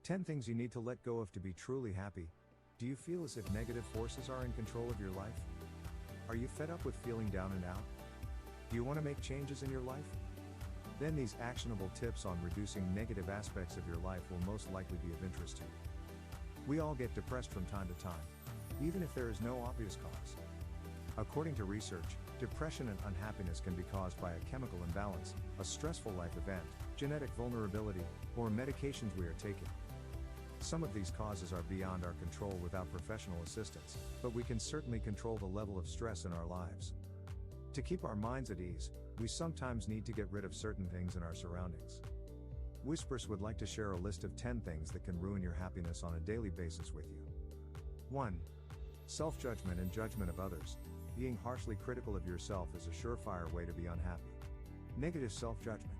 10 things you need to let go of to be truly happy. Do you feel as if negative forces are in control of your life? Are you fed up with feeling down and out? Do you want to make changes in your life? Then these actionable tips on reducing negative aspects of your life will most likely be of interest to you. We all get depressed from time to time, even if there is no obvious cause. According to research, depression and unhappiness can be caused by a chemical imbalance, a stressful life event, genetic vulnerability, or medications we are taking. Some of these causes are beyond our control without professional assistance, but we can certainly control the level of stress in our lives. To keep our minds at ease, we sometimes need to get rid of certain things in our surroundings. Whispers would like to share a list of 10 things that can ruin your happiness on a daily basis with you. 1. Self-judgment and judgment of others. Being harshly critical of yourself is a surefire way to be unhappy. Negative self-judgment,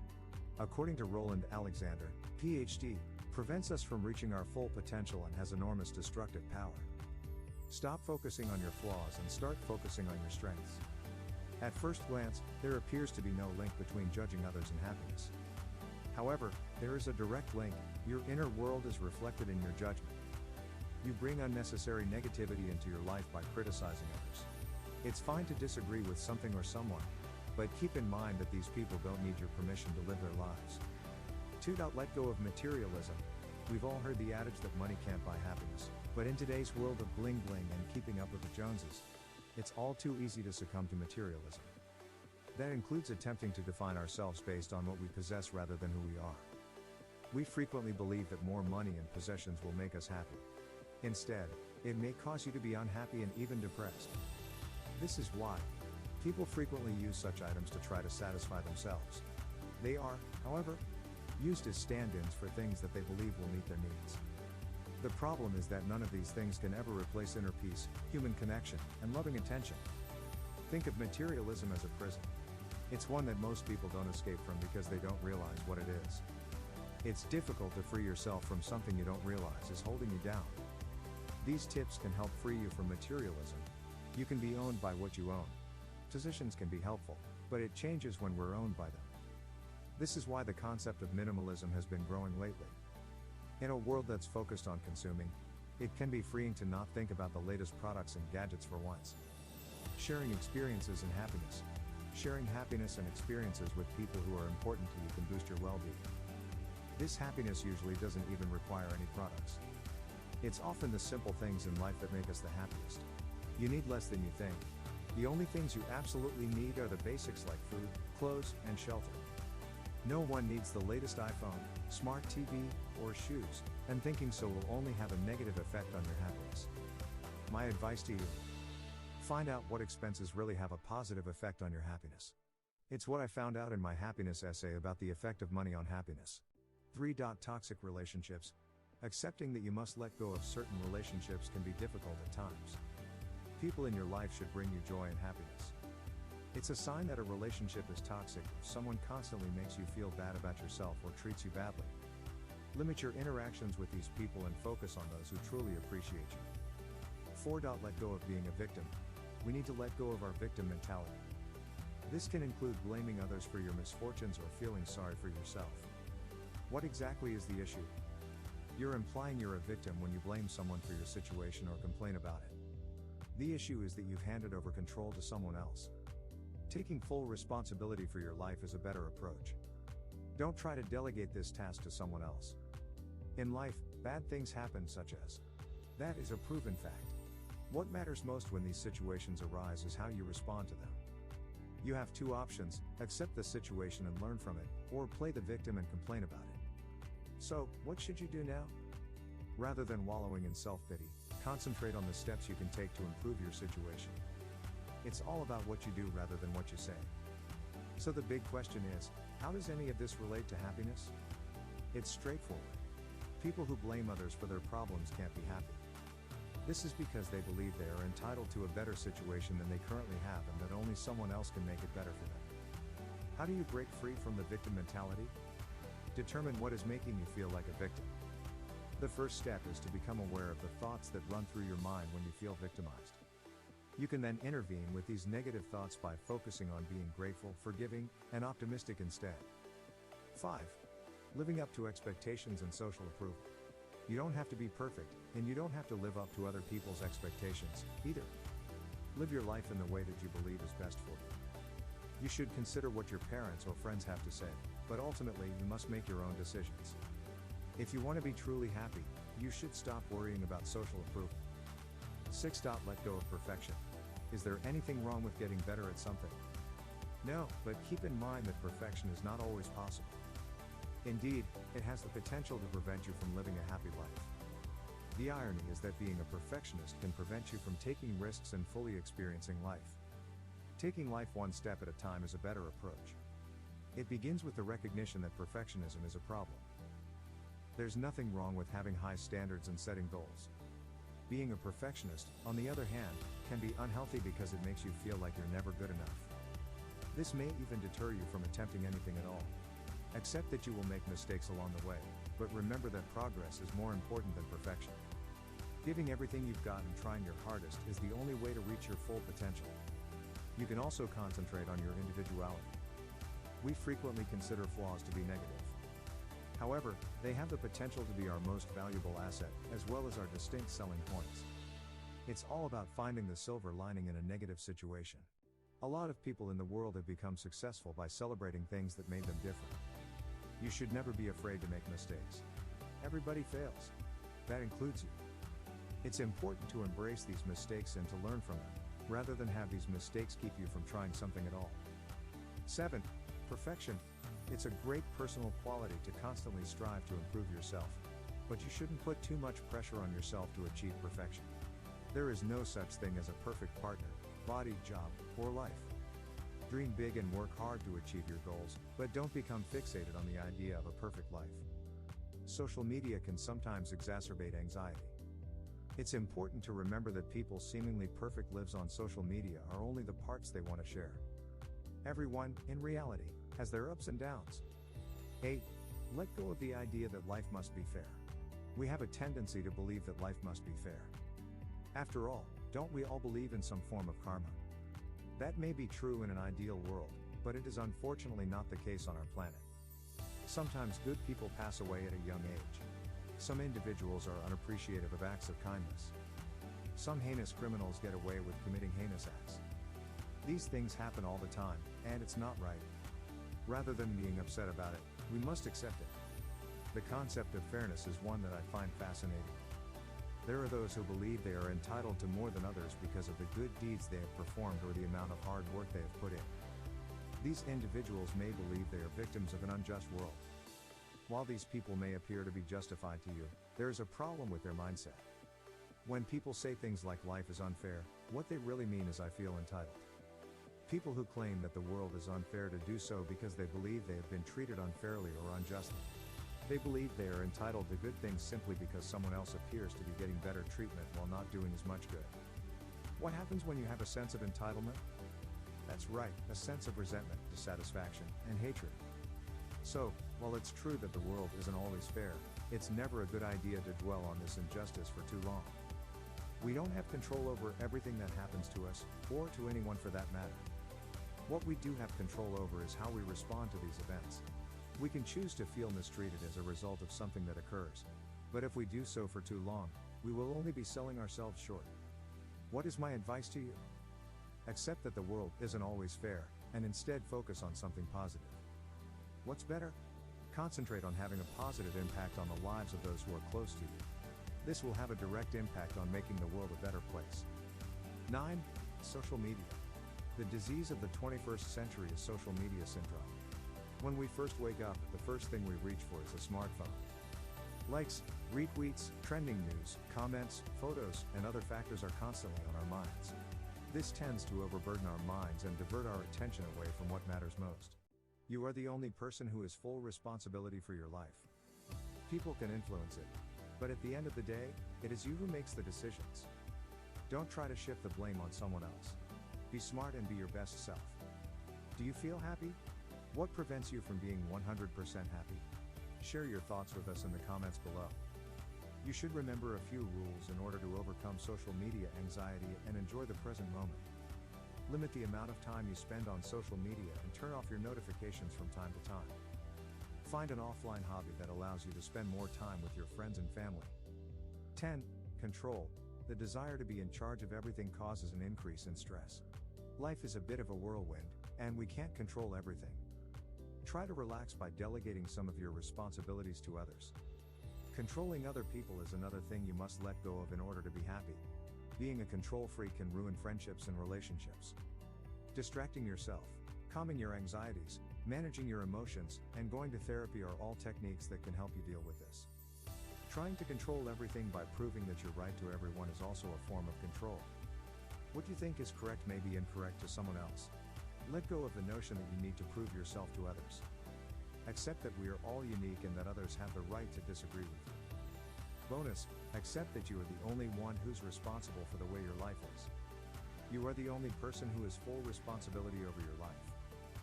according to Roland Alexander, PhD, prevents us from reaching our full potential and has enormous destructive power. Stop focusing on your flaws and start focusing on your strengths. At first glance, there appears to be no link between judging others and happiness. However, there is a direct link. Your inner world is reflected in your judgment. You bring unnecessary negativity into your life by criticizing others. It's fine to disagree with something or someone, but keep in mind that these people don't need your permission to live their lives. 2. Let go of materialism. We've all heard the adage that money can't buy happiness, but in today's world of bling bling and keeping up with the Joneses, it's all too easy to succumb to materialism. That includes attempting to define ourselves based on what we possess rather than who we are. We frequently believe that more money and possessions will make us happy. Instead, it may cause you to be unhappy and even depressed. This is why people frequently use such items to try to satisfy themselves. They are, however, used as stand-ins for things that they believe will meet their needs. The problem is that none of these things can ever replace inner peace, human connection, and loving attention. Think of materialism as a prison. It's one that most people don't escape from because they don't realize what it is. It's difficult to free yourself from something you don't realize is holding you down. These tips can help free you from materialism. You can be owned by what you own. Possessions can be helpful, but it changes when we're owned by them. This is why the concept of minimalism has been growing lately. In a world that's focused on consuming, it can be freeing to not think about the latest products and gadgets for once. Sharing experiences and happiness. Sharing happiness and experiences with people who are important to you can boost your well-being. This happiness usually doesn't even require any products. It's often the simple things in life that make us the happiest. You need less than you think. The only things you absolutely need are the basics like food, clothes, and shelter. No one needs the latest iPhone, smart TV, or shoes, and thinking so will only have a negative effect on your happiness. My advice to you: find out what expenses really have a positive effect on your happiness. It's what I found out in my happiness essay about the effect of money on happiness. 3. Toxic relationships. Accepting that you must let go of certain relationships can be difficult at times. People in your life should bring you joy and happiness. It's a sign that a relationship is toxic if someone constantly makes you feel bad about yourself or treats you badly. Limit your interactions with these people and focus on those who truly appreciate you. 4. Let go of being a victim. We need to let go of our victim mentality. This can include blaming others for your misfortunes or feeling sorry for yourself. What exactly is the issue? You're implying you're a victim when you blame someone for your situation or complain about it. The issue is that you've handed over control to someone else. Taking full responsibility for your life is a better approach. Don't try to delegate this task to someone else. In life, bad things happen, such as. That is a proven fact. What matters most when these situations arise is how you respond to them. You have 2 options: accept the situation and learn from it, or play the victim and complain about it. So, what should you do now? Rather than wallowing in self-pity, concentrate on the steps you can take to improve your situation. It's all about what you do rather than what you say. So the big question is, how does any of this relate to happiness? It's straightforward. People who blame others for their problems can't be happy. This is because they believe they are entitled to a better situation than they currently have and that only someone else can make it better for them. How do you break free from the victim mentality? Determine what is making you feel like a victim. The first step is to become aware of the thoughts that run through your mind when you feel victimized. You can then intervene with these negative thoughts by focusing on being grateful, forgiving, and optimistic instead. 5. Living up to expectations and social approval. You don't have to be perfect, and you don't have to live up to other people's expectations, either. Live your life in the way that you believe is best for you. You should consider what your parents or friends have to say, but ultimately you must make your own decisions. If you want to be truly happy, you should stop worrying about social approval. 6. Let go of perfection. Is there anything wrong with getting better at something? No, but keep in mind that perfection is not always possible. Indeed, it has the potential to prevent you from living a happy life. The irony is that being a perfectionist can prevent you from taking risks and fully experiencing life. Taking life one step at a time is a better approach. It begins with the recognition that perfectionism is a problem. There's nothing wrong with having high standards and setting goals. Being a perfectionist, on the other hand, can be unhealthy because it makes you feel like you're never good enough. This may even deter you from attempting anything at all. Accept that you will make mistakes along the way, but remember that progress is more important than perfection. Giving everything you've got and trying your hardest is the only way to reach your full potential. You can also concentrate on your individuality. We frequently consider flaws to be negative. However, they have the potential to be our most valuable asset, as well as our distinct selling points. It's all about finding the silver lining in a negative situation. A lot of people in the world have become successful by celebrating things that made them different. You should never be afraid to make mistakes. Everybody fails. That includes you. It's important to embrace these mistakes and to learn from them, rather than have these mistakes keep you from trying something at all. 7. Perfection. It's a great personal quality to constantly strive to improve yourself, but you shouldn't put too much pressure on yourself to achieve perfection. There is no such thing as a perfect partner, body, job, or life. Dream big and work hard to achieve your goals, but don't become fixated on the idea of a perfect life. Social media can sometimes exacerbate anxiety. It's important to remember that people's seemingly perfect lives on social media are only the parts they want to share. Everyone, in reality, has their ups and downs. 8. Let go of the idea that life must be fair. We have a tendency to believe that life must be fair. After all, don't we all believe in some form of karma? That may be true in an ideal world, but it is unfortunately not the case on our planet. Sometimes good people pass away at a young age. Some individuals are unappreciative of acts of kindness. Some heinous criminals get away with committing heinous acts. These things happen all the time, and it's not right. Rather than being upset about it, we must accept it. The concept of fairness is one that I find fascinating. There are those who believe they are entitled to more than others because of the good deeds they have performed or the amount of hard work they have put in. These individuals may believe they are victims of an unjust world. While these people may appear to be justified to you, there is a problem with their mindset. When people say things like life is unfair, what they really mean is I feel entitled. People who claim that the world is unfair to do so because they believe they have been treated unfairly or unjustly. They believe they are entitled to good things simply because someone else appears to be getting better treatment while not doing as much good. What happens when you have a sense of entitlement? That's right, a sense of resentment, dissatisfaction, and hatred. So, while it's true that the world isn't always fair, it's never a good idea to dwell on this injustice for too long. We don't have control over everything that happens to us, or to anyone for that matter. What we do have control over is how we respond to these events. We can choose to feel mistreated as a result of something that occurs. But if we do so for too long, we will only be selling ourselves short. What is my advice to you? Accept that the world isn't always fair, and instead focus on something positive. What's better? Concentrate on having a positive impact on the lives of those who are close to you. This will have a direct impact on making the world a better place. 9. Social media. The disease of the 21st century is social media syndrome. When we first wake up, the first thing we reach for is a smartphone. Likes, retweets, trending news, comments, photos, and other factors are constantly on our minds. This tends to overburden our minds and divert our attention away from what matters most. You are the only person who has full responsibility for your life. People can influence it, but at the end of the day, it is you who makes the decisions. Don't try to shift the blame on someone else. Be smart and be your best self. Do you feel happy? What prevents you from being 100% happy? Share your thoughts with us in the comments below. You should remember a few rules in order to overcome social media anxiety and enjoy the present moment. Limit the amount of time you spend on social media and turn off your notifications from time to time. Find an offline hobby that allows you to spend more time with your friends and family. 10. Control. The desire to be in charge of everything causes an increase in stress. Life is a bit of a whirlwind, and we can't control everything. Try to relax by delegating some of your responsibilities to others. Controlling other people is another thing you must let go of in order to be happy. Being a control freak can ruin friendships and relationships. Distracting yourself, calming your anxieties, managing your emotions, and going to therapy are all techniques that can help you deal with this. Trying to control everything by proving that you're right to everyone is also a form of control. What you think is correct may be incorrect to someone else. Let go of the notion that you need to prove yourself to others. Accept that we are all unique and that others have the right to disagree with you. Bonus, accept that you are the only one who's responsible for the way your life is. You are the only person who has full responsibility over your life.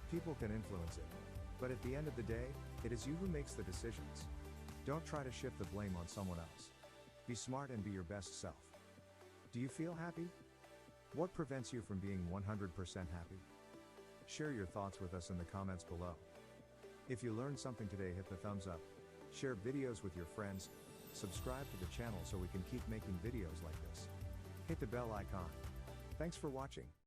People can influence it, but at the end of the day, it is you who makes the decisions. Don't try to shift the blame on someone else. Be smart and be your best self. Do you feel happy? What prevents you from being 100% happy? Share your thoughts with us in the comments below. If you learned something today, hit the thumbs up, share videos with your friends, subscribe to the channel so we can keep making videos like this. Hit the bell icon. Thanks for watching.